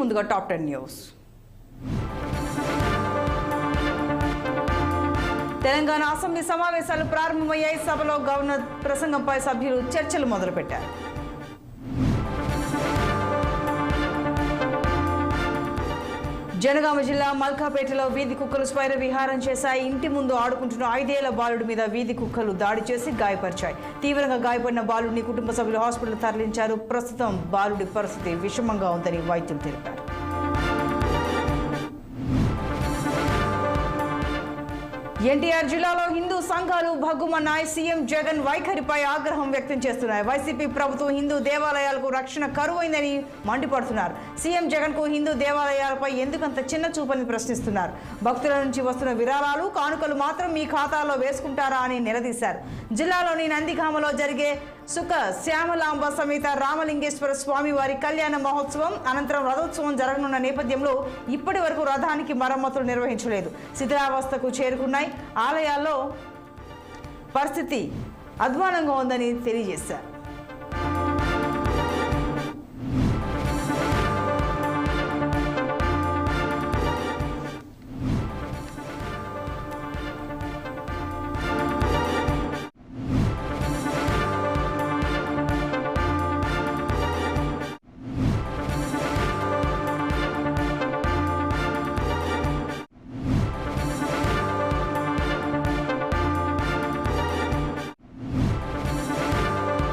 ముందుగా top 10 news. Telangana assembly సమావేశాలు ప్రారంభమయ్యాయి. సభలో గవర్నర్ ప్రసంగంపై సభ్యులు చర్చలు మొదలుపెట్టారు. జనగామ జిల్లా మల్కాపేటలో వీధి కుక్కలు స్వైర విహారం చేశాయి. ఇంటి ముందు ఆడుకుంటున్న 5 ఏళ్ల బాలుడి మీద వీధి కుక్కలు దాడి చేసి గాయపరిచాయి. తీవ్రంగా గాయపడిన బాలుడిని కుటుంబ సభ్యులు హాస్పిటల్ తరలించారు. ప్రస్తుతం బాలుడి పరిస్థితి విషమంగా ఉందని వైద్యులు తెలిపారు. ఎన్టీఆర్ జిల్లాలో హిందూ సంఘాలు భగ్గుమన్నాయి. సీఎం జగన్ వైఖరిపై ఆగ్రహం వ్యక్తం చేస్తున్నాయి. వైసీపీ ప్రభుత్వం హిందూ దేవాలయాలకు రక్షణ కరువైందని మండిపడుతున్నారు. సీఎం జగన్ కు హిందూ దేవాలయాలపై ఎందుకంత చిన్న చూపని ప్రశ్నిస్తున్నారు. భక్తుల నుంచి వస్తున్న విరాళాలు కానుకలు మాత్రం మీ ఖాతాలో వేసుకుంటారా అని నిలదీశారు. జిల్లాలోని నందిగామలో జరిగే సుఖ శ్యామలాంబ సమేత రామలింగేశ్వర స్వామి వారి కళ్యాణ మహోత్సవం అనంతరం రథోత్సవం జరగనున్న నేపథ్యంలో ఇప్పటి వరకు రథానికి మరమ్మతులు నిర్వహించలేదు. శిథిలావస్థకు చేరుకున్నాయి. ఆలయాల్లో పరిస్థితి అధ్వానంగా ఉందని తెలియజేశారు.